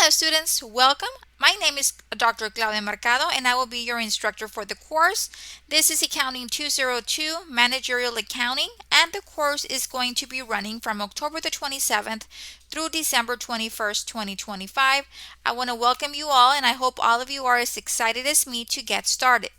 Hello students, welcome. My name is Dr. Claudia Mercado and I will be your instructor for the course. This is Accounting 202, Managerial Accounting, and the course is going to be running from October the 27th through December 21st, 2025. I want to welcome you all and I hope all of you are as excited as me to get started.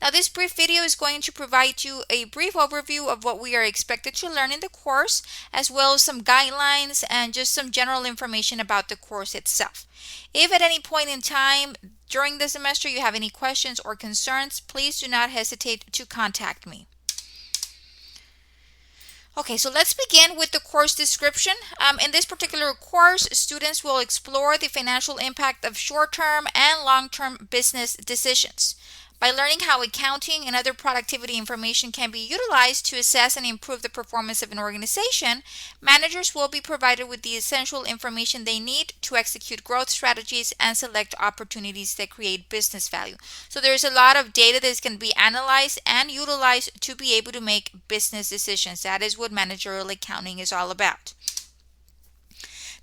Now this brief video is going to provide you a brief overview of what we are expected to learn in the course, as well as some guidelines and just some general information about the course itself. If at any point in time during the semester you have any questions or concerns, please do not hesitate to contact me. Okay, so let's begin with the course description. In this particular course, students will explore the financial impact of short-term and long-term business decisions. By learning how accounting and other productivity information can be utilized to assess and improve the performance of an organization, managers will be provided with the essential information they need to execute growth strategies and select opportunities that create business value. So there's a lot of data that can be analyzed and utilized to be able to make business decisions. That is what managerial accounting is all about.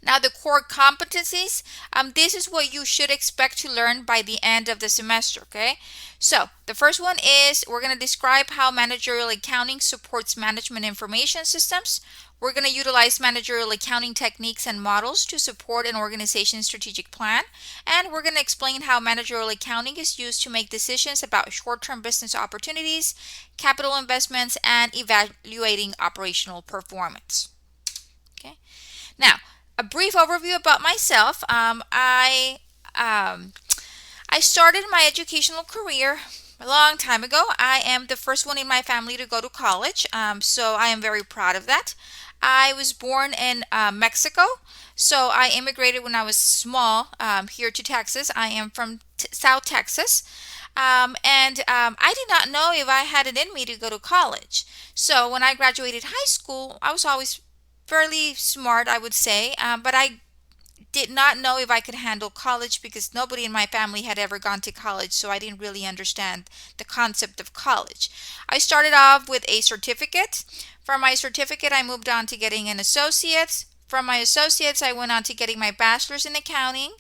Now, the core competencies, this is what you should expect to learn by the end of the semester, okay? So, the first one is we're going to describe how managerial accounting supports management information systems. We're going to utilize managerial accounting techniques and models to support an organization's strategic plan. And we're going to explain how managerial accounting is used to make decisions about short-term business opportunities, capital investments, and evaluating operational performance. Okay. Now, a brief overview about myself. I started my educational career a long time ago. I am the first one in my family to go to college, so I am very proud of that. I was born in Mexico, so I immigrated when I was small here to Texas. I am from South Texas. I did not know if I had it in me to go to college. So when I graduated high school, I was always fairly smart, I would say, but I did not know if I could handle college because nobody in my family had ever gone to college, so I didn't really understand the concept of college. I started off with a certificate. From my certificate, I moved on to getting an associate's. From my associates, I went on to getting my bachelor's in accounting.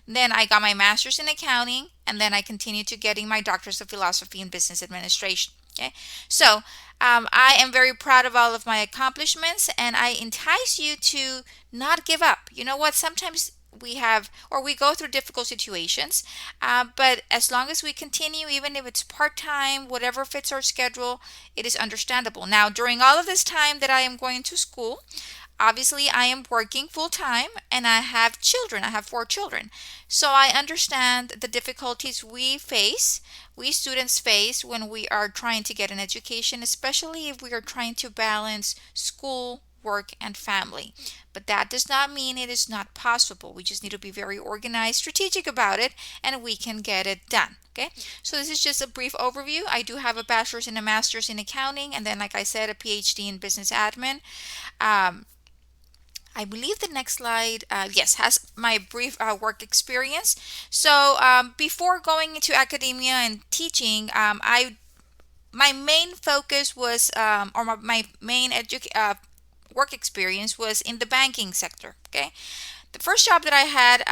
Then I got my master's in accounting, and then I continued to getting my doctor's of philosophy in business administration. Okay, so I am very proud of all of my accomplishments, and I entice you to not give up. You know what? Sometimes we go through difficult situations, but as long as we continue, even if it's part-time, whatever fits our schedule, it is understandable. Now, during all of this time that I am going to school, obviously I am working full-time and I have children. I have 4 children. So I understand the difficulties we students face when we are trying to get an education, especially if we are trying to balance school, work, and family. But that does not mean it is not possible. We just need to be very organized, strategic about it, and we can get it done. Okay, so this is just a brief overview. I do have a bachelor's and a master's in accounting, and then, like I said, a PhD in business admin. I believe the next slide, yes, has my brief work experience. So before going into academia and teaching, my main focus was, or my main work experience was in the banking sector. Okay, the first job that I had,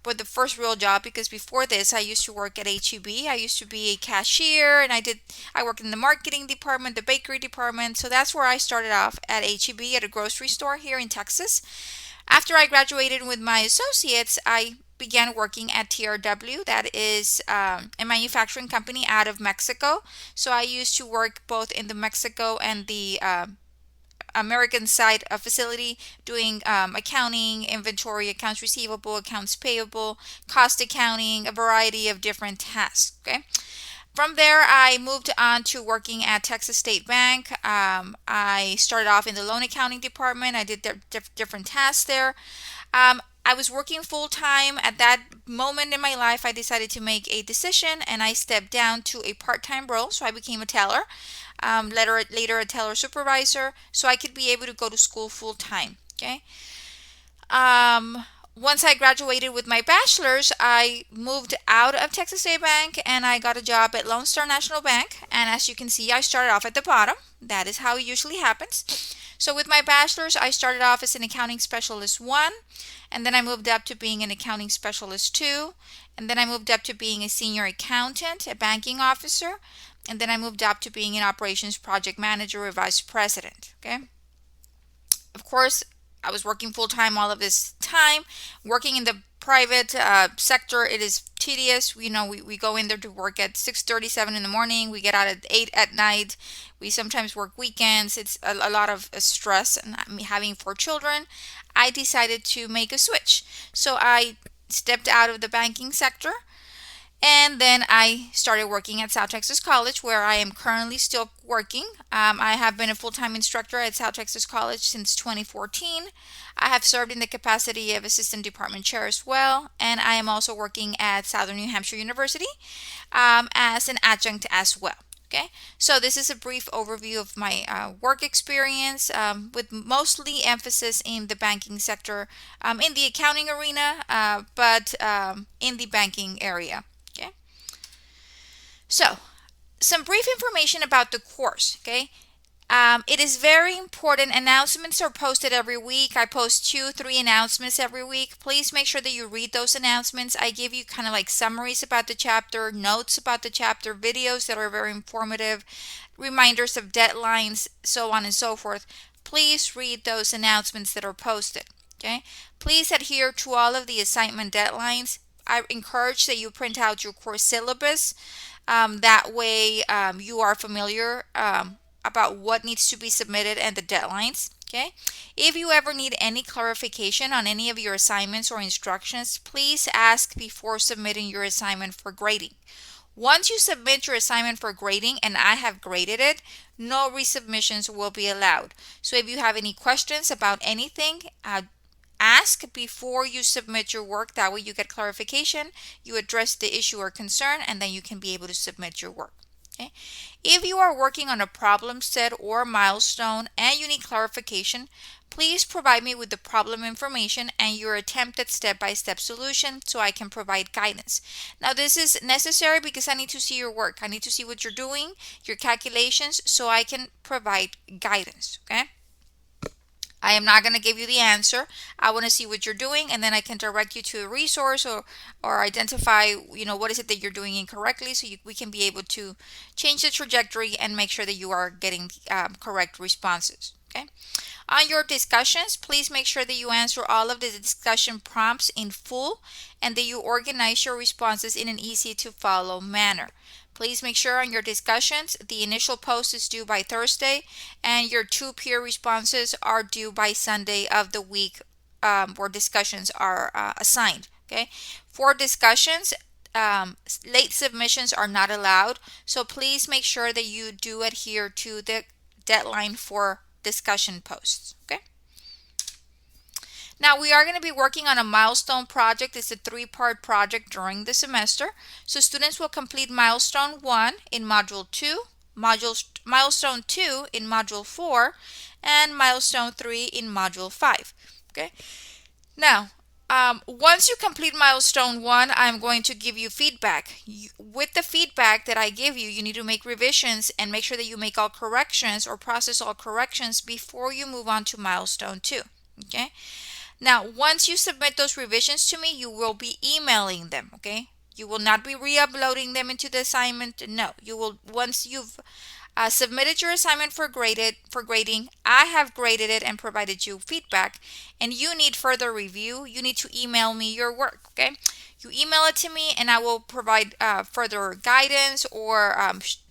but the first real job, because before this I used to work at HEB. I used to be a cashier, and I worked in the marketing department, the bakery department. So that's where I started off, at HEB, at a grocery store here in Texas. After I graduated with my associates, I began working at TRW. That is a manufacturing company out of Mexico. So I used to work both in the Mexico and the American side of facility, doing accounting, inventory, accounts receivable, accounts payable, cost accounting, a variety of different tasks. Okay. From there, I moved on to working at Texas State Bank. I started off in the loan accounting department. I did different tasks there. I was working full time. At that moment in my life, I decided to make a decision and I stepped down to a part-time role. So I became a teller, later a teller supervisor, so I could be able to go to school full time. Okay. once I graduated with my bachelor's, I moved out of Texas State Bank and I got a job at Lone Star National Bank. And as you can see, I started off at the bottom. That is how it usually happens. So with my bachelor's, I started off as an accounting specialist 1, and then I moved up to being an accounting specialist 2, and then I moved up to being a senior accountant, a banking officer, and then I moved up to being an operations project manager or vice president. Okay. Of course, I was working full time all of this time. Working in the private sector, it is tedious. We go in there to work at 6:37 in the morning. We get out at 8 at night. We sometimes work weekends. It's a lot of stress. And having 4 children, I decided to make a switch. So I stepped out of the banking sector, and then I started working at South Texas College, where I am currently still working. I have been a full-time instructor at South Texas College since 2014. I have served in the capacity of assistant department chair as well, and I am also working at Southern New Hampshire University as an adjunct as well. Okay, so this is a brief overview of my work experience, with mostly emphasis in the banking sector, in the accounting arena, but in the banking area. Okay, so some brief information about the course. Okay, it is very important. Announcements are posted every week. I post 2, 3 announcements every week. Please make sure that you read those announcements. I give you kind of like summaries about the chapter, notes about the chapter, videos that are very informative, reminders of deadlines, so on and so forth. Please read those announcements that are posted. Okay. Please adhere to all of the assignment deadlines. I encourage that you print out your course syllabus. That way, you are familiar about what needs to be submitted and the deadlines. Okay. If you ever need any clarification on any of your assignments or instructions, please ask before submitting your assignment for grading. Once you submit your assignment for grading and I have graded it, no resubmissions will be allowed. So if you have any questions about anything, ask before you submit your work. That way you get clarification, you address the issue or concern, and then you can be able to submit your work. Okay. If you are working on a problem set or milestone and you need clarification, please provide me with the problem information and your attempted step-by-step solution so I can provide guidance. Now, this is necessary because I need to see your work. I need to see what you're doing, your calculations, so I can provide guidance. Okay. I am not going to give you the answer. I want to see what you're doing, and then I can direct you to a resource or identify, what is it that you're doing incorrectly, so we can be able to change the trajectory and make sure that you are getting correct responses. Okay. On your discussions, please make sure that you answer all of the discussion prompts in full and that you organize your responses in an easy to follow manner. Please make sure on your discussions, the initial post is due by Thursday and your 2 peer responses are due by Sunday of the week where discussions are assigned. Okay. For discussions, late submissions are not allowed. So please make sure that you do adhere to the deadline for discussion posts. Okay. Now we are going to be working on a milestone project. It's a 3-part project during the semester. So students will complete milestone 1 in module 2, milestone 2 in module 4, and milestone 3 in module 5. Okay. Now, once you complete milestone 1, I'm going to give you feedback. With the feedback that I give you, you need to make revisions and make sure that you make all corrections or process all corrections before you move on to milestone 2. Okay. Now, once you submit those revisions to me, you will be emailing them. Okay. You will not be re-uploading them into the assignment. No, you will. Once you've submitted your assignment for grading, I have graded it and provided you feedback, and you need further review, you need to email me your work. Okay. You email it to me and I will provide further guidance or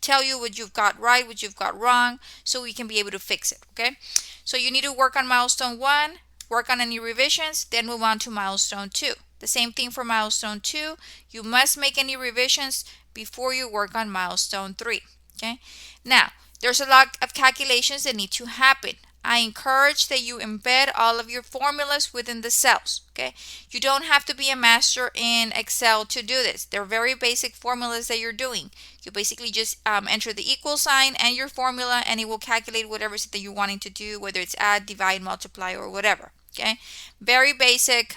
tell you what you've got right, what you've got wrong, so we can be able to fix it. Okay. So you need to work on milestone 1, work on any revisions, then move on to milestone 2. The same thing for milestone 2. You must make any revisions before you work on milestone 3. Okay. Now, there's a lot of calculations that need to happen. I encourage that you embed all of your formulas within the cells. Okay. You don't have to be a master in Excel to do this. They're very basic formulas that you're doing. You basically just enter the equal sign and your formula, and it will calculate whatever it is that you're wanting to do, whether it's add, divide, multiply, or whatever. Okay, very basic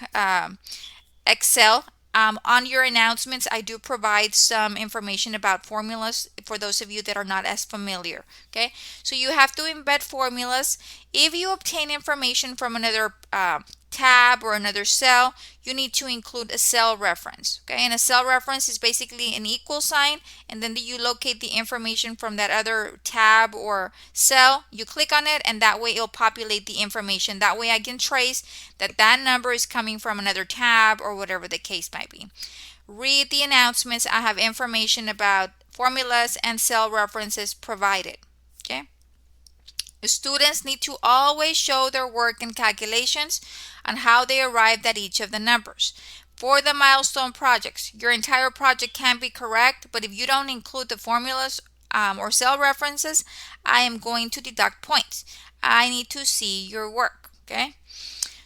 Excel. On your announcements, I do provide some information about formulas for those of you that are not as familiar. Okay, so you have to embed formulas. If you obtain information from another tab or another cell, you need to include a cell reference. Okay, and a cell reference is basically an equal sign, and then you locate the information from that other tab or cell. You click on it, and that way it'll populate the information. That way I can trace that that number is coming from another tab or whatever the case might be. Read the announcements. I have information about formulas and cell references provided. Okay. The students need to always show their work and calculations on how they arrived at each of the numbers. For the milestone projects, your entire project can be correct, but if you don't include the formulas or cell references, I am going to deduct points. I need to see your work. Okay.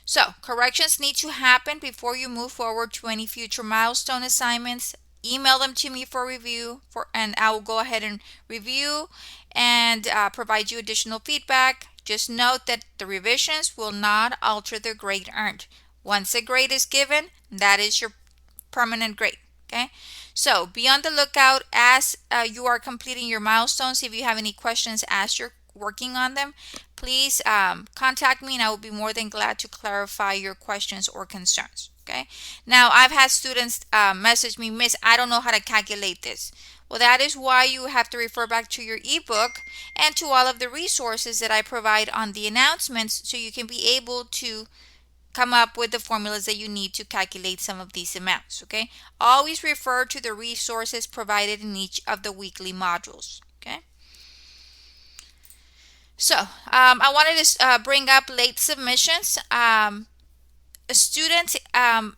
So, corrections need to happen before you move forward to any future milestone assignments. Email them to me for review, and I will go ahead and review and provide you additional feedback. Just note that the revisions will not alter the grade earned. Once a grade is given, that is your permanent grade. Okay, so be on the lookout as you are completing your milestones. If you have any questions as you're working on them, please contact me and I will be more than glad to clarify your questions or concerns. Okay, now I've had students message me, Miss, I don't know how to calculate this. Well, that is why you have to refer back to your ebook and to all of the resources that I provide on the announcements so you can be able to come up with the formulas that you need to calculate some of these amounts. Okay, always refer to the resources provided in each of the weekly modules. Okay, so I wanted to bring up late submissions. A student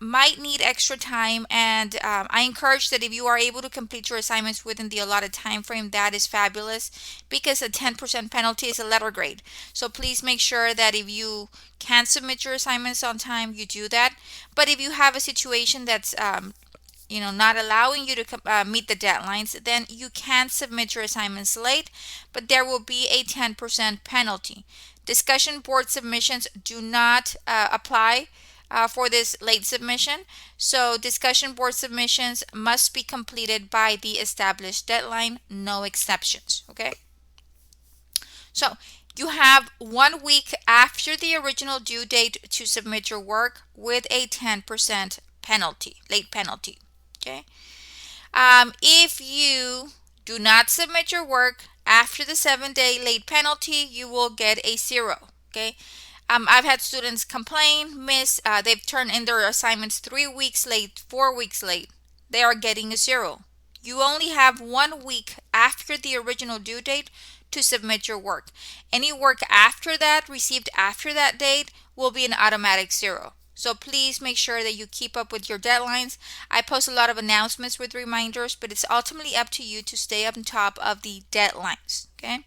might need extra time, and I encourage that if you are able to complete your assignments within the allotted time frame, that is fabulous, because a 10% penalty is a letter grade. So please make sure that if you can submit your assignments on time, you do that. But if you have a situation that's not allowing you to meet the deadlines, then you can submit your assignments late, but there will be a 10% penalty. Discussion board submissions do not apply for this late submission. So discussion board submissions must be completed by the established deadline, no exceptions. Okay. So you have 1 week after the original due date to submit your work with a 10% penalty, late penalty. Okay. If you do not submit your work after the 7-day late penalty, you will get a 0. Okay. I've had students complain, Miss, they've turned in their assignments 3 weeks late, 4 weeks late. They are getting a 0. You only have 1 week after the original due date to submit your work. Any work after that, received after that date, will be an automatic 0. So please make sure that you keep up with your deadlines. I post a lot of announcements with reminders, but it's ultimately up to you to stay up on top of the deadlines. Okay.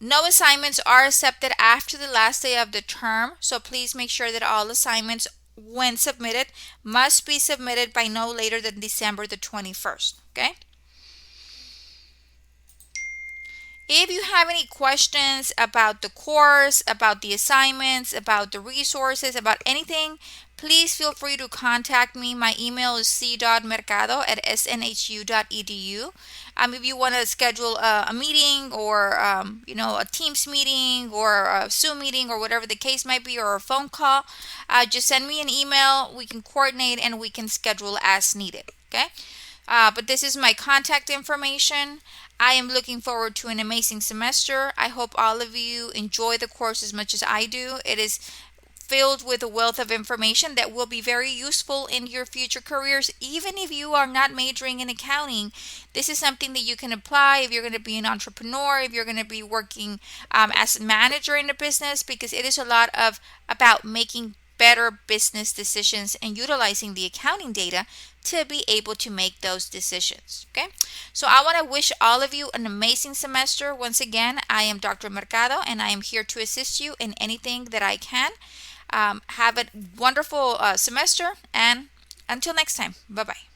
No assignments are accepted after the last day of the term, so please make sure that all assignments, when submitted, must be submitted by no later than December the 21st. Okay. If you have any questions about the course, about the assignments, about the resources, about anything, please feel free to contact me. My email is c.mercado@snhu.edu. If you want to schedule a meeting or a Teams meeting or a Zoom meeting or whatever the case might be, or a phone call, just send me an email. We can coordinate and we can schedule as needed. Okay. But this is my contact information. I am looking forward to an amazing semester. I hope all of you enjoy the course as much as I do. It is filled with a wealth of information that will be very useful in your future careers. Even if you are not majoring in accounting, this is something that you can apply if you're going to be an entrepreneur, if you're going to be working as a manager in a business, because it is a lot about making better business decisions and utilizing the accounting data to be able to make those decisions. Okay, so I want to wish all of you an amazing semester. Once again, I am Dr. Mercado and I am here to assist you in anything that I can. Have a wonderful semester, and until next time, bye bye.